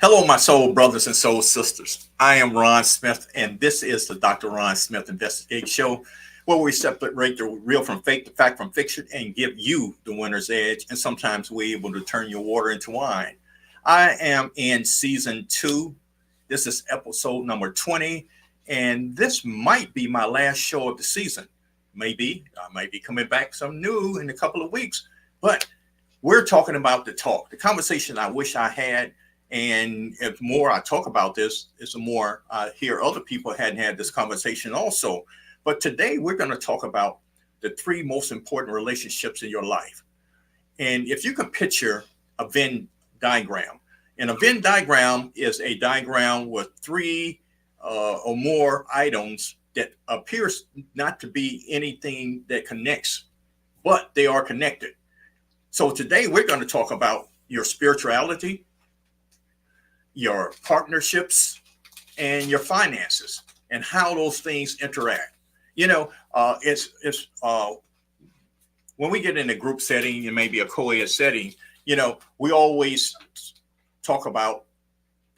Hello, my soul brothers and soul sisters. I am Ron Smith, and this is the Dr. Ron Smith Investigate Show, where we separate the real from fake, the fact from fiction, and give you the winner's edge. And sometimes we're able to turn your water into wine. I am in season 2. This is episode number 20, and this might be my last show of the season. Maybe I might be coming back some new in a couple of weeks, but we're talking about the conversation I wish I had. And if more I talk about this, the more I hear other people hadn't had this conversation also. But today we're going to talk about the 3 most important relationships in your life. And if you can picture a Venn diagram, and a Venn diagram is a diagram with 3 or more items that appears not to be anything that connects, but they are connected. So today we're going to talk about your spirituality, your partnerships, and your finances, and how those things interact. It's when we get in a group setting and maybe a co-ed setting, we always talk about,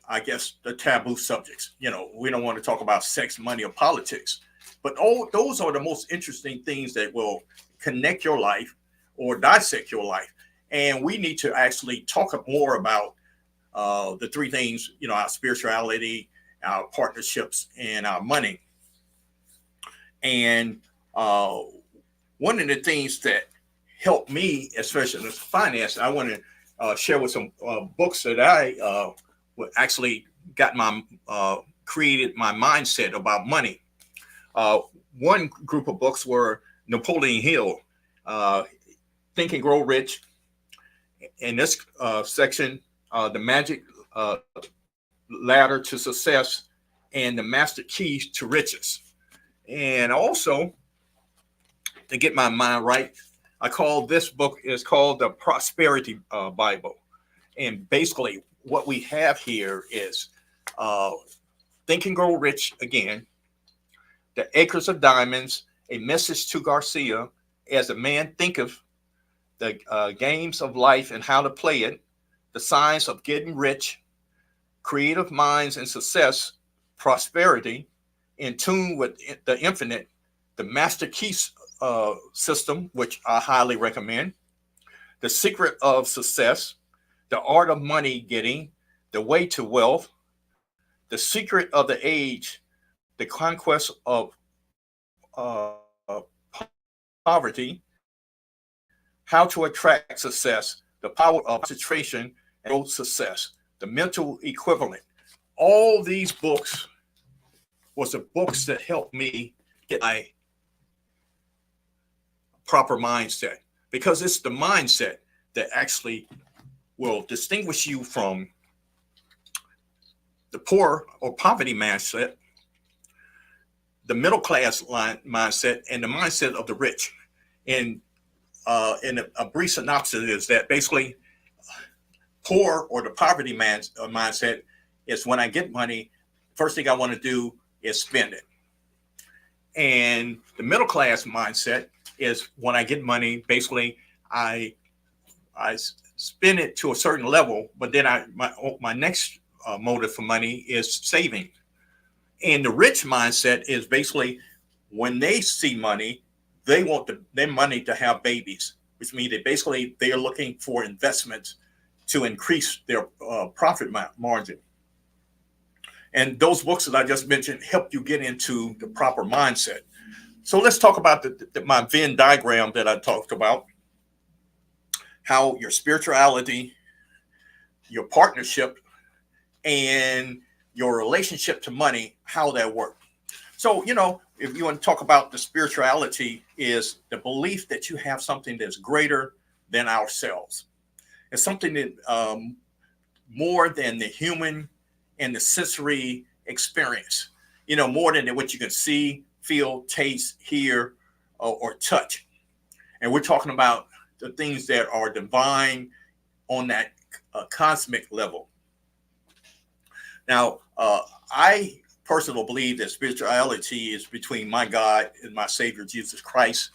I guess, the taboo subjects. We don't want to talk about sex, money, or politics, but all those are the most interesting things that will connect your life or dissect your life. And we need to actually talk more about the 3 things, our spirituality, our partnerships, and our money. And one of the things that helped me, especially in finance, I want to share with some books that I actually got created my mindset about money. One group of books were Napoleon Hill, Think and Grow Rich. In this section, the magic ladder to success and the master keys to riches. And also, to get my mind right, I call this book is called the Prosperity Bible. And basically what we have here is Think and Grow Rich again, The Acres of Diamonds, A Message to Garcia, As a Man Thinketh, The Games of Life and How to Play It, The Science of Getting Rich, Creative Minds and Success, Prosperity, In Tune with the Infinite, the Master Key System, which I highly recommend, The Secret of Success, The Art of Money Getting, The Way to Wealth, The Secret of the Age, The Conquest of Poverty, How to Attract Success, The Power of Concentration and Success, The Mental Equivalent. All these books was the books that helped me get my proper mindset, because it's the mindset that actually will distinguish you from the poor or poverty mindset, the middle class mindset, and the mindset of the rich. And in a brief synopsis is that basically poor or the poverty mindset is when I get money, first thing I want to do is spend it. And the middle class mindset is when I get money, basically I spend it to a certain level, but then my next motive for money is saving. And the rich mindset is basically when they see money, they want their money to have babies, which means that they are looking for investments to increase their profit margin. And those books that I just mentioned help you get into the proper mindset. So let's talk about my Venn diagram that I talked about, how your spirituality, your partnership, and your relationship to money, how that works. So, if you want to talk about the spirituality, is the belief that you have something that's greater than ourselves. It's something that more than the human and the sensory experience, more than what you can see, feel, taste, hear, or touch. And we're talking about the things that are divine on that cosmic level. Now, I personally believe that spirituality is between my God and my Savior, Jesus Christ.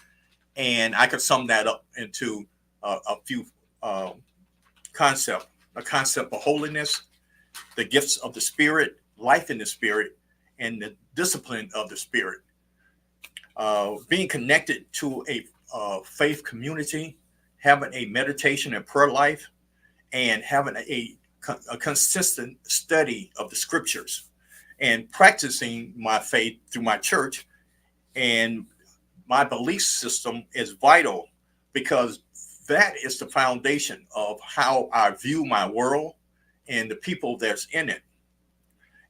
And I could sum that up into a few concepts: a concept of holiness, the gifts of the Spirit, life in the Spirit, and the discipline of the Spirit. Being connected to a faith community, having a meditation and prayer life, and having a consistent study of the scriptures, and practicing my faith through my church and my belief system is vital, because that is the foundation of how I view my world and the people that's in it.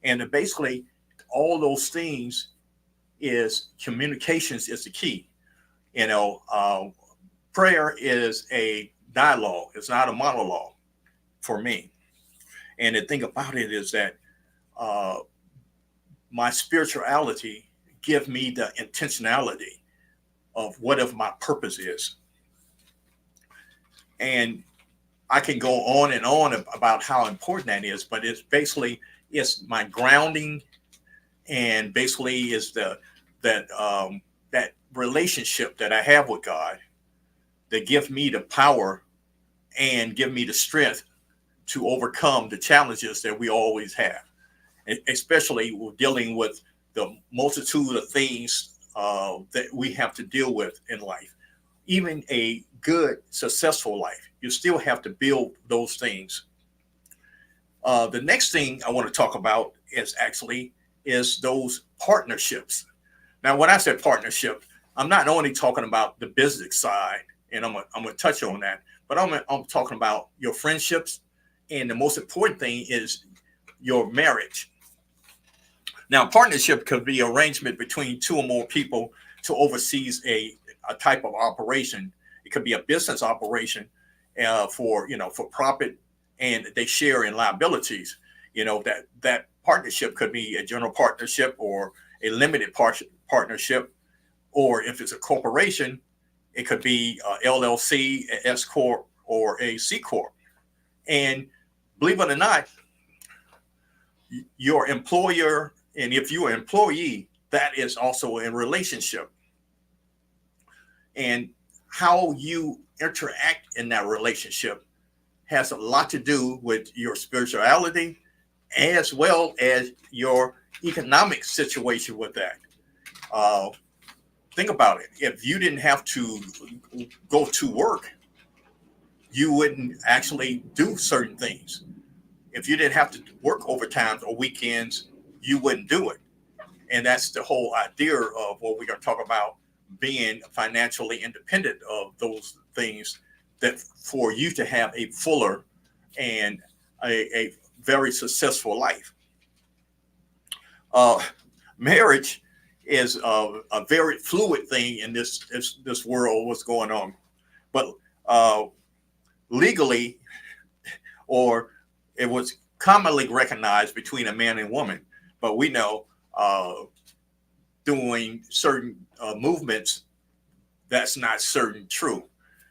And basically, all those things is communications is the key. You know, prayer is a dialogue. It's not a monologue for me. And the thing about it is that my spirituality give me the intentionality of whatever my purpose is. And I can go on and on about how important that is, but it's my grounding, and basically is that relationship that I have with God that gives me the power and give me the strength to overcome the challenges that we always have, especially dealing with the multitude of things that we have to deal with in life. Even a good, successful life, you still have to build those things. The next thing I want to talk about is those partnerships. Now, when I said partnership, I'm not only talking about the business side, and I'm gonna touch on that, but I'm talking about your friendships, and the most important thing is your marriage. Now, partnership could be arrangement between two or more people to oversee a type of operation. It could be a business operation for profit, and they share in liabilities. You know, that partnership could be a general partnership or a limited partnership, or if it's a corporation, it could be a LLC, a S corp, or a C corp. And believe it or not, your employer, and if you're an employee, that is also a relationship. And how you interact in that relationship has a lot to do with your spirituality, as well as your economic situation with that. Think about it. If you didn't have to go to work, you wouldn't actually do certain things. If you didn't have to work overtime or weekends, you wouldn't do it. And that's the whole idea of what we're going to talk about, being financially independent of those things, that for you to have a fuller and a very successful life. Marriage is a very fluid thing in this world, what's going on. But legally, or it was commonly recognized between a man and woman. But we know doing certain movements, that's not certain true.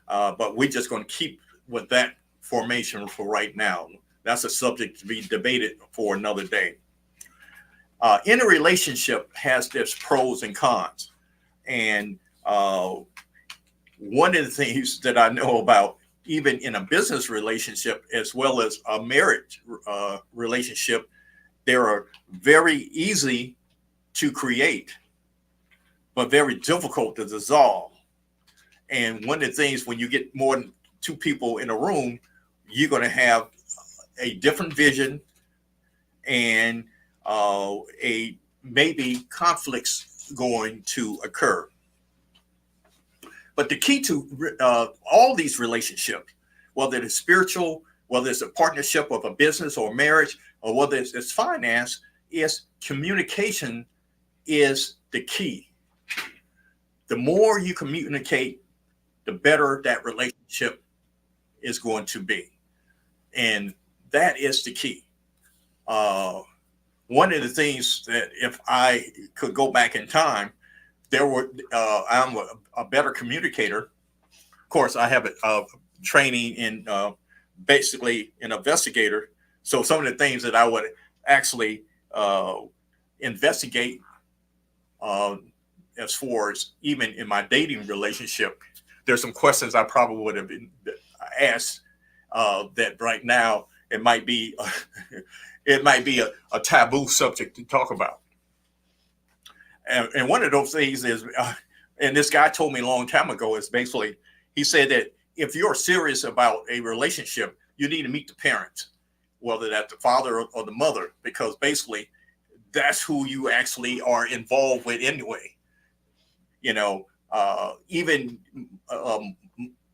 But we're just going to keep with that formation for right now. That's a subject to be debated for another day. In a relationship has its pros and cons. And one of the things that I know about, even in a business relationship as well as a marriage relationship, they are very easy to create, but very difficult to dissolve. And one of the things, when you get more than two people in a room, you're going to have a different vision, and a maybe conflicts going to occur. But the key to all these relationships, whether it's spiritual, whether it's a partnership of a business or marriage, or whether it's finance, is communication is the key. The more you communicate, the better that relationship is going to be. And that is the key. One of the things that, if I could go back in time, I'm a better communicator. Of course, I have a training in basically an investigator. So some of the things that I would actually investigate, as far as even in my dating relationship, there's some questions I probably would have been asked that right now it might be it might be a taboo subject to talk about. And one of those things is, and this guy told me a long time ago, is basically, he said that if you're serious about a relationship, you need to meet the parents, whether that's the father or the mother, because basically that's who you actually are involved with anyway. You know, even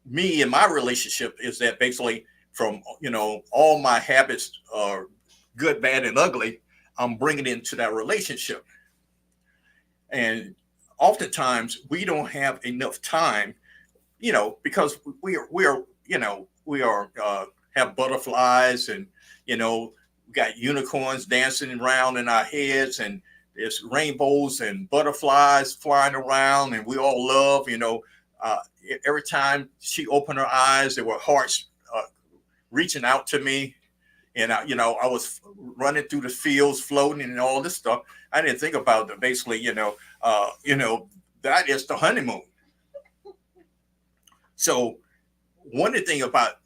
me and my relationship is that basically from, all my habits are good, bad, and ugly, I'm bringing into that relationship. And oftentimes we don't have enough time, because we are have butterflies, and we got unicorns dancing around in our heads, and there's rainbows and butterflies flying around, and we all love, every time she opened her eyes, there were hearts reaching out to me. And I was running through the fields, floating, and all this stuff. I didn't think about that. Basically, that is the honeymoon. So, one thing about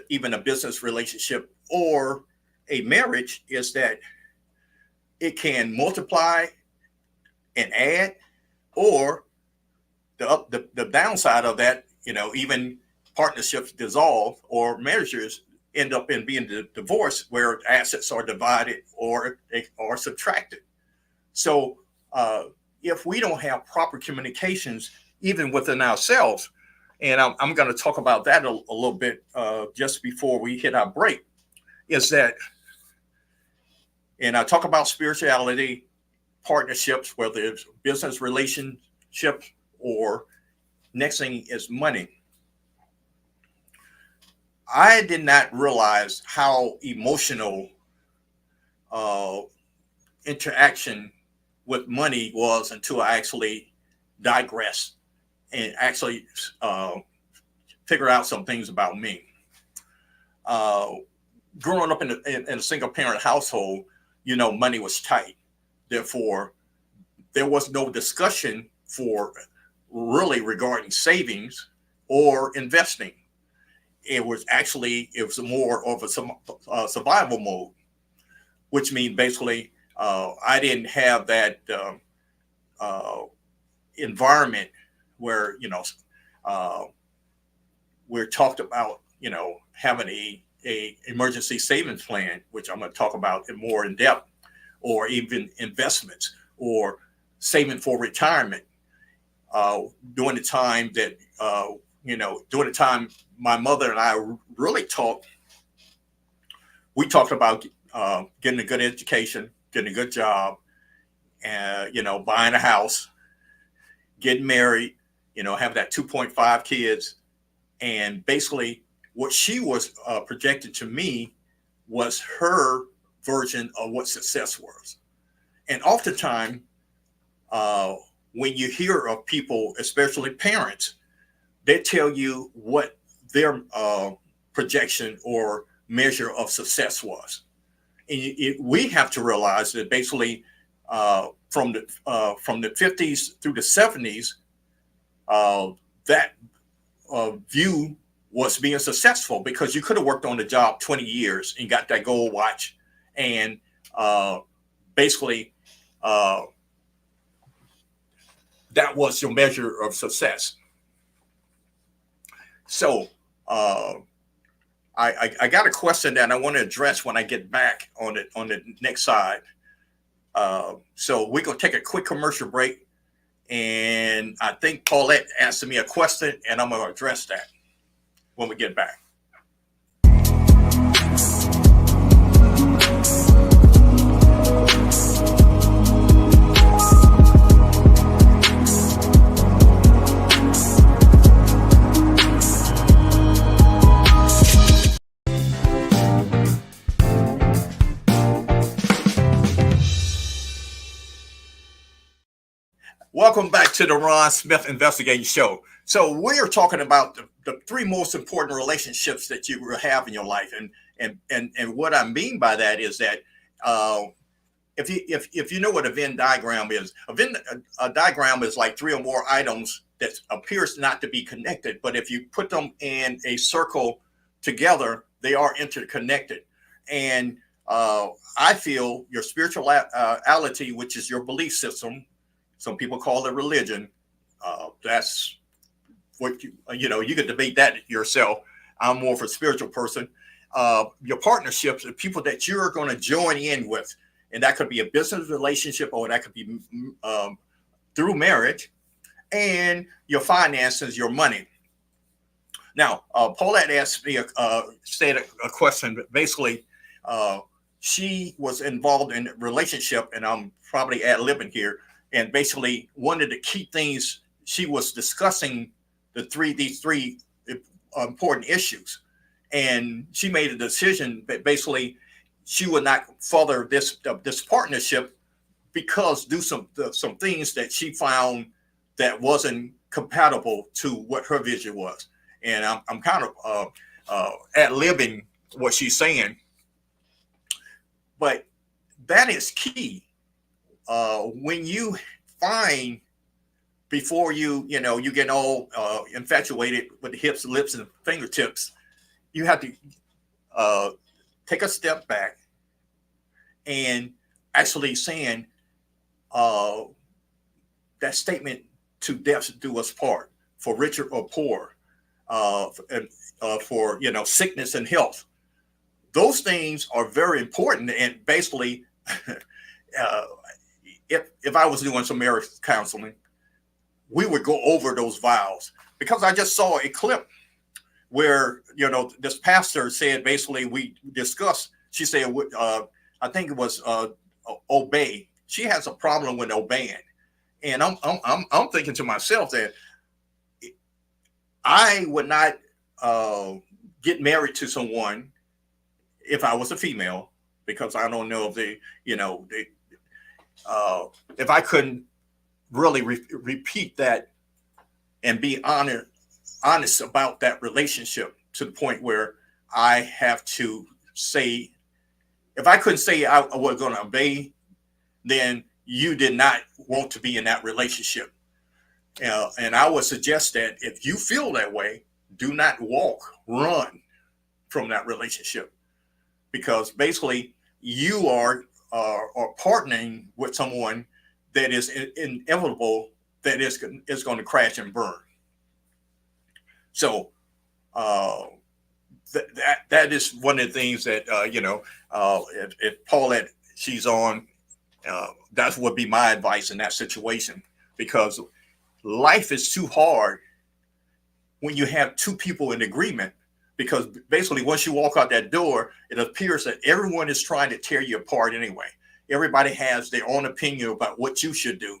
even a business relationship or a marriage is that it can multiply and add, or the downside of that, even partnerships dissolve, or marriages end up in being divorced, where assets are divided or they are subtracted. So if we don't have proper communications, even within ourselves, and I'm going to talk about that a little bit just before we hit our break, is that, and I talk about spirituality, partnerships, whether it's business relationships, or next thing is money. I did not realize how emotional interaction with money was until I actually digressed and actually figure out some things about me. Growing up in a single parent household, money was tight. Therefore, there was no discussion for really regarding savings or investing. It was more of a survival mode, which means basically I didn't have that environment where we're talked about having a emergency savings plan, which I'm going to talk about more in depth, or even investments or saving for retirement. During the time that during the time my mother and I really talked, we talked about getting a good education, getting a good job, and buying a house, getting married, have that 2.5 kids. And basically what she was projected to me was her version of what success was. And oftentimes when you hear of people, especially parents, they tell you what their projection or measure of success was. And we have to realize that basically from the 50s through the 70s, that view was being successful, because you could have worked on the job 20 years and got that gold watch, and basically that was your measure of success. So I got a question that I want to address when I get back on the next side. So we're going to take a quick commercial break. And I think Paulette asked me a question, and I'm going to address that when we get back. Welcome back to the Ron Smith Investigating Show. So we are talking about the three most important relationships that you will have in your life, and what I mean by that is that if you know what a Venn diagram is, a diagram is like three or more items that appears not to be connected, but if you put them in a circle together, they are interconnected. And I feel your spirituality, which is your belief system, some people call it religion. That's what you could debate that yourself. I'm more of a spiritual person. Your partnerships, the people that you're going to join in with, and that could be a business relationship or that could be through marriage, and your finances, your money. Now, Paulette asked me, said a question. Basically, she was involved in a relationship, and I'm probably ad-libbing here. And basically, one of the key things she was discussing these three important issues, and she made a decision that basically she would not further this partnership because do some things that she found that wasn't compatible to what her vision was. And I'm kind of ad-libbing what she's saying, but that is key. When you find before you get all infatuated with the hips, lips, and fingertips, you have to take a step back and actually saying that statement, to death do us part, for richer or poor, for sickness and health. Those things are very important. And basically, if I was doing some marriage counseling, we would go over those vows, because I just saw a clip where this pastor said, basically we discussed. She said, I think it was obey. She has a problem with obeying, and I'm thinking to myself that I would not get married to someone if I was a female, because I don't know if if I couldn't really repeat that and be honest about that relationship to the point where I have to say, if I couldn't say I was going to obey, then you did not want to be in that relationship. And I would suggest that if you feel that way, do not run from that relationship, because basically you are partnering with someone that is inevitable, that is going to crash and burn. So that is one of the things that if Paulette, she's on, that would be my advice in that situation, because life is too hard when you have two people in agreement. Because basically, once you walk out that door, it appears that everyone is trying to tear you apart anyway. Everybody has their own opinion about what you should do.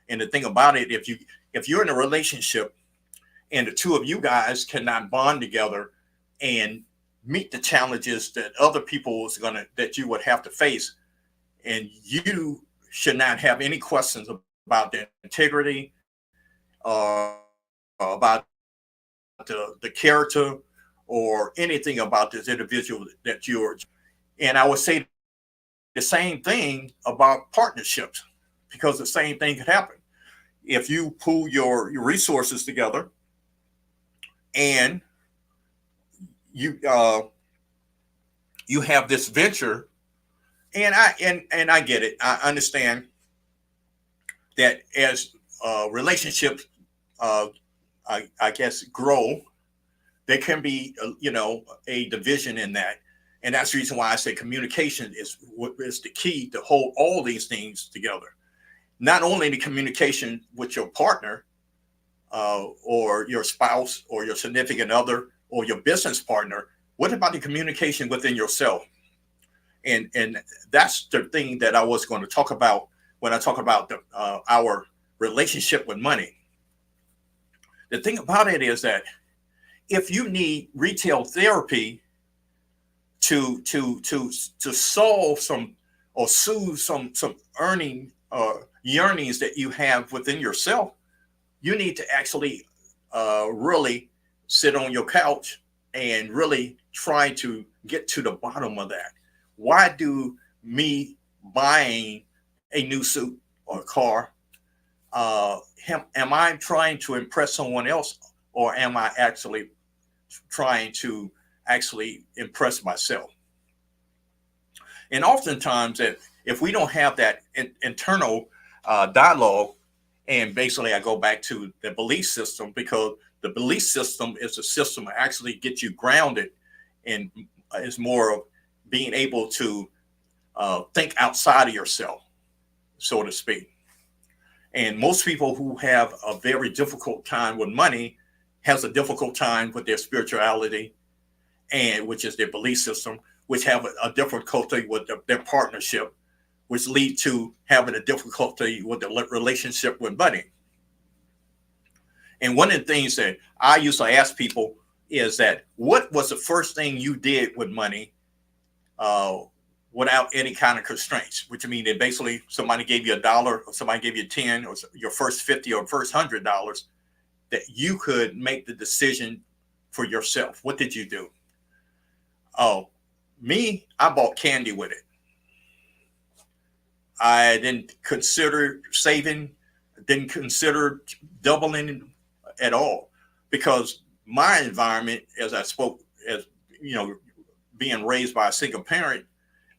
And the thing about it, if you're in a relationship and the two of you guys cannot bond together and meet the challenges that other people that you would have to face, and you should not have any questions about their integrity, about the character, or anything about this individual that you're. And I would say the same thing about partnerships, because the same thing could happen. If you pool your resources together and you have this venture, and I get it. I understand that as relationships, I guess, grow, there can be, a division in that. And that's the reason why I say communication is the key to hold all these things together. Not only the communication with your partner or your spouse or your significant other or your business partner. What about the communication within yourself? And that's the thing that I was going to talk about when I talk about our relationship with money. The thing about it is that if you need retail therapy to solve some or soothe some yearnings that you have within yourself, you need to actually really sit on your couch and really try to get to the bottom of that. Why do me buying a new suit or car, am I trying to impress someone else, or am I actually trying to impress myself? And oftentimes, that if we don't have that internal dialogue, and basically I go back to the belief system, because the belief system is a system that actually gets you grounded, and is more of being able to think outside of yourself, so to speak. And most people who have a very difficult time with money has a difficult time with their spirituality, and which is their belief system, which have a difficulty with their partnership, which lead to having a difficulty with the relationship with money. And one of the things that I used to ask people is that, what was the first thing you did with money without any kind of constraints? Which means that basically somebody gave you $1, or somebody gave you 10, or your first 50, or first $100, that you could make the decision for yourself. What did you do? Oh, me, I bought candy with it. I didn't consider saving, didn't consider doubling at all, because my environment, as I spoke, as you know, being raised by a single parent,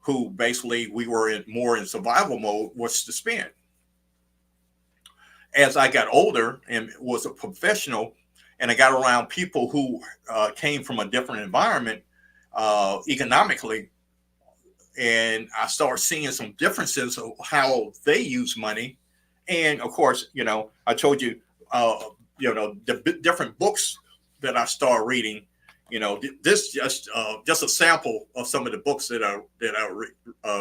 who basically we were more in survival mode, was to spend. As I got older and was a professional, and I got around people who came from a different environment economically, and I started seeing some differences of how they use money. And of course, I told you, the different books that I started reading. This just a sample of some of the books that I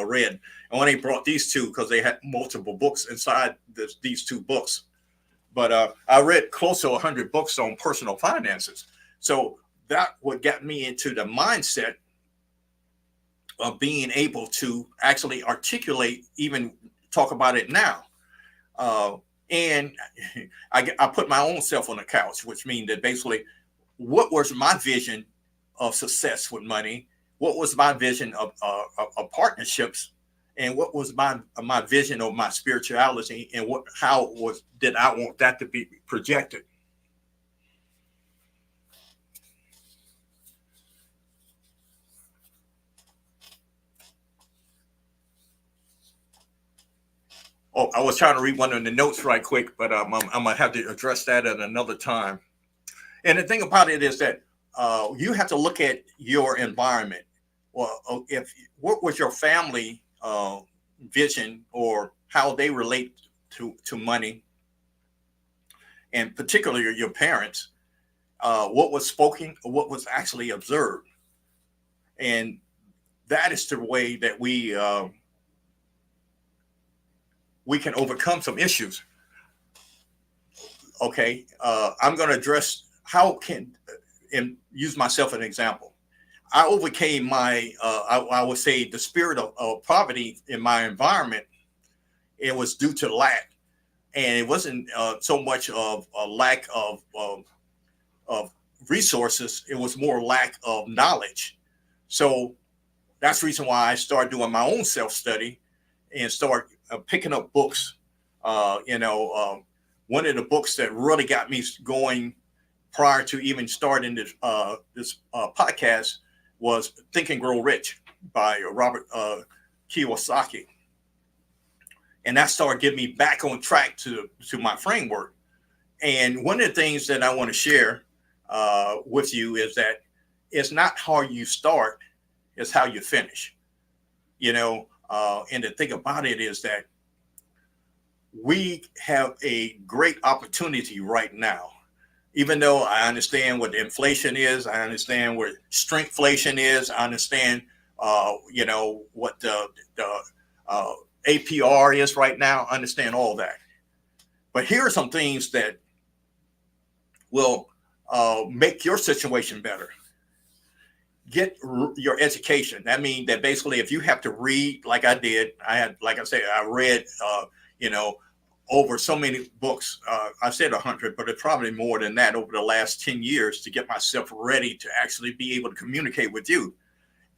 read. I only brought these two because they had multiple books inside these two books. But I read close to 100 books on personal finances. So that what got me into the mindset of being able to actually articulate, even talk about it now. And I put my own self on the couch, which means that basically, what was my vision of success with money? What was my vision of partnerships? And what was my vision of my spirituality? And how did I want that to be projected? Oh, I was trying to read one of the notes right quick, but I'm gonna have to address that at another time. And the thing about it is that you have to look at your environment. Well, what was your family vision, or how they relate to money, and particularly your parents, what was spoken, what was actually observed. And that is the way that we can overcome some issues. Okay, I'm going to address and use myself as an example. I overcame my, I would say, the spirit of poverty in my environment. It was due to lack, and it wasn't so much of a lack of resources. It was more lack of knowledge. So that's the reason why I started doing my own self-study and start picking up books. One of the books that really got me going prior to even starting this podcast was Think and Grow Rich by Robert Kiyosaki. And that started getting me back on track to my framework. And one of the things that I want to share with you is that it's not how you start, it's how you finish. And the thing about it is that we have a great opportunity right now. Even though I understand what inflation is, I understand what shrinkflation is, I understand, what the APR is right now, I understand all that. But here are some things that will make your situation better. Get your education. That means that basically, if you have to read, like I did, I read, over so many books. I said 100, but it's probably more than that over the last 10 years to get myself ready to actually be able to communicate with you.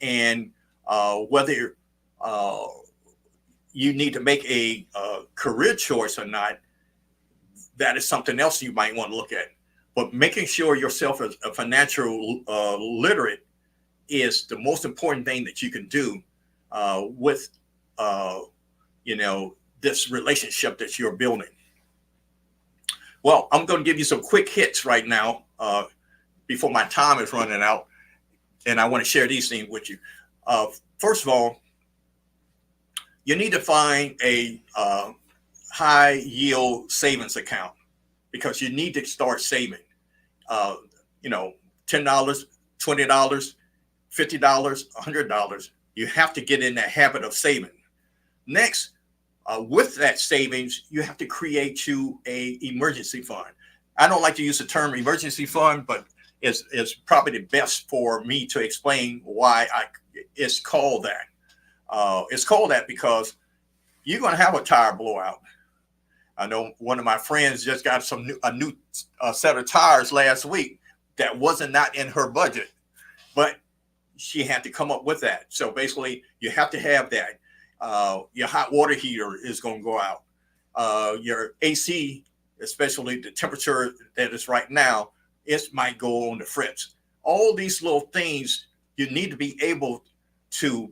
And whether you need to make a career choice or not, that is something else you might want to look at. But making sure yourself is a financial literate is the most important thing that you can do with this relationship that you're building. Well, I'm going to give you some quick hits right now before my time is running out, and I want to share these things with you. First of all, you need to find a high yield savings account because you need to start saving. $10, $20, $50, $100. You have to get in the habit of saving. Next, with that savings, you have to create you a emergency fund. I don't like to use the term emergency fund, but it's probably the best for me to explain why it's called that. It's called that because you're going to have a tire blowout. I know one of my friends just got a new set of tires last week that wasn't not in her budget, but she had to come up with that. So basically, you have to have that. Your hot water heater is going to go out. Your AC, especially the temperature that is right now, it might go on the fritz. All these little things, you need to be able to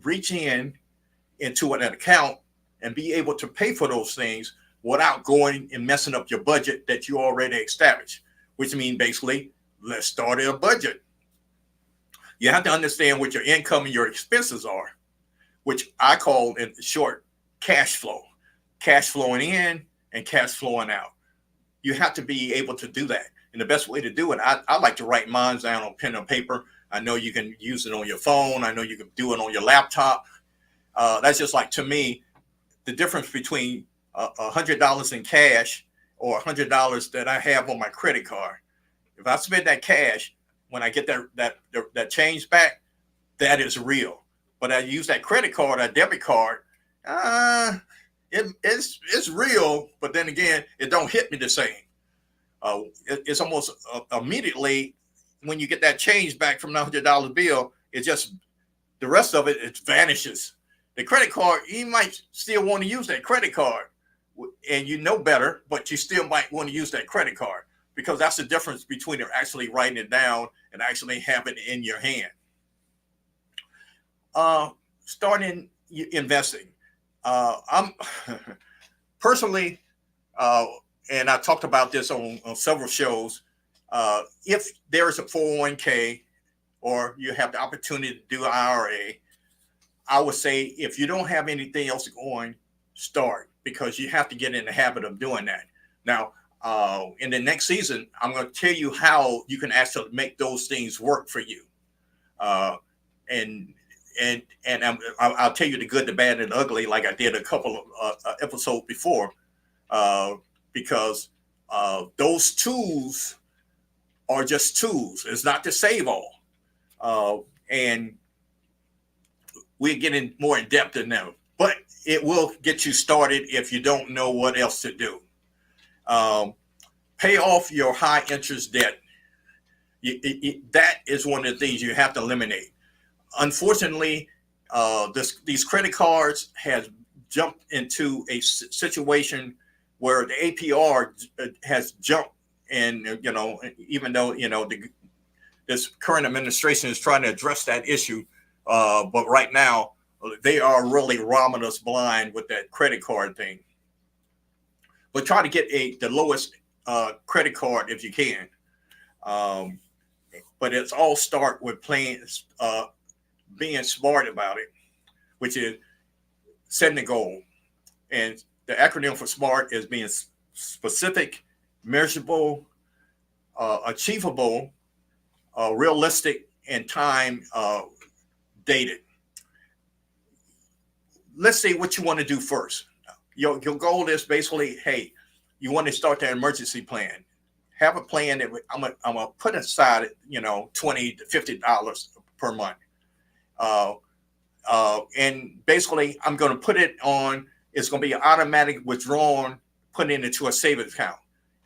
reach into an account and be able to pay for those things without going and messing up your budget that you already established, which means basically, let's start a budget. You have to understand what your income and your expenses are, which I call in short cash flow, cash flowing in and cash flowing out. You have to be able to do that. And the best way to do it, I like to write mine down on pen and paper. I know you can use it on your phone. I know you can do it on your laptop. That's just like, to me, the difference between $100 in cash or $100 that I have on my credit card. If I spend that cash, when I get that change back, that is real. But I use that credit card, that debit card, it's real. But then again, it don't hit me the same. It's almost immediately when you get that change back from the $100 bill, it just, the rest of it vanishes. The credit card, you might still want to use that credit card, and you know better, but you still might want to use that credit card because that's the difference between actually writing it down and actually having it in your hand. Starting investing. I'm personally, and I talked about this on several shows. If there is a 401k or you have the opportunity to do an IRA, I would say if you don't have anything else going, start, because you have to get in the habit of doing that. Now, in the next season, I'm going to tell you how you can actually make those things work for you. And I'll tell you the good, the bad, and the ugly, like I did a couple of episodes before, because those tools are just tools. It's not to save all. And we're getting more in depth in them, but it will get you started if you don't know what else to do. Pay off your high interest debt. That is one of the things you have to eliminate. Unfortunately, these credit cards has jumped into a situation where the APR has jumped, and even though this current administration is trying to address that issue, but right now they are really robbing us blind with that credit card thing. But try to get the lowest credit card if you can. But it's all start with being smart about it, which is setting a goal. And the acronym for SMART is being specific, measurable, achievable, realistic, and time dated. Let's see what you want to do first. Your goal is basically, hey, you want to start that emergency plan. Have a plan that I'm gonna put aside, $20 to $50 per month. And basically, I'm going to put it on. It's going to be automatic withdrawn, put it into a savings account.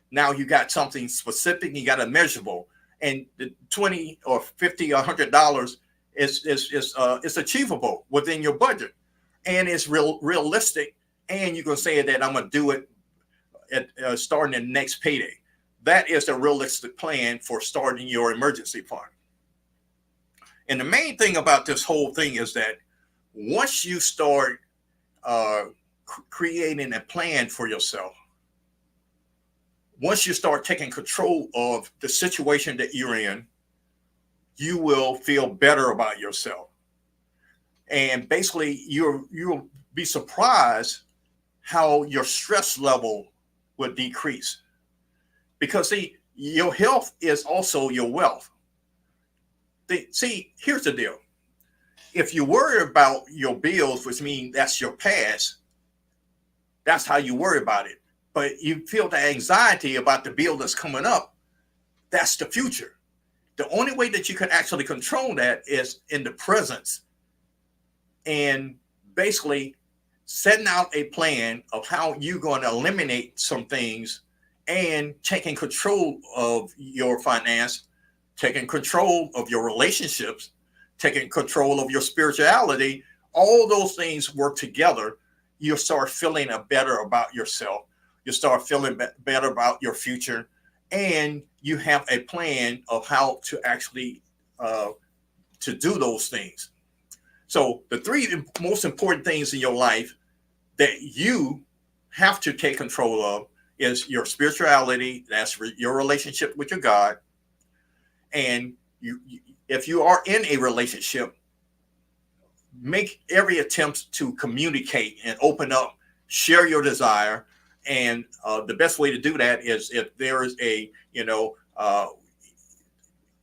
Now you got something specific. You got a measurable, and the $20 or $50 or $100 is achievable within your budget, and it's realistic. And you can say that I'm going to do it at starting the next payday. That is a realistic plan for starting your emergency fund. And the main thing about this whole thing is that once you start creating a plan for yourself, once you start taking control of the situation that you're in, you will feel better about yourself. And basically, you'll be surprised how your stress level will decrease. Because see, your health is also your wealth. See, here's the deal. If you worry about your bills, which means that's your past, that's how you worry about it. But you feel the anxiety about the bill that's coming up, that's the future. The only way that you can actually control that is in the presence, and basically setting out a plan of how you're going to eliminate some things and taking control of your finance, taking control of your relationships, taking control of your spirituality. All those things work together. You start feeling better about yourself. You start feeling better about your future, and you have a plan of how to actually to do those things. So the three most important things in your life that you have to take control of is your spirituality. That's your relationship with your God. And if you are in a relationship, make every attempt to communicate and open up, share your desire. And the best way to do that is if there is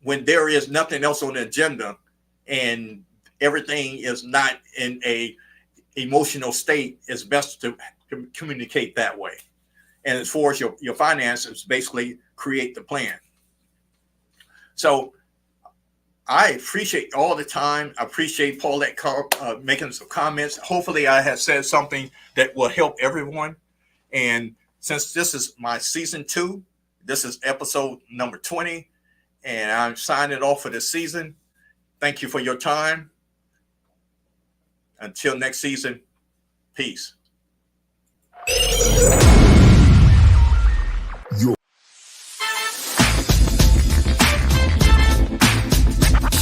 when there is nothing else on the agenda and everything is not in a emotional state, it's best to communicate that way. And as far as your finances, basically create the plan. So I appreciate all the time. I appreciate Paulette making some comments. Hopefully I have said something that will help everyone. And since this is my season 2, this is episode number 20, and I'm signing off for this season. Thank you for your time. Until next season, peace.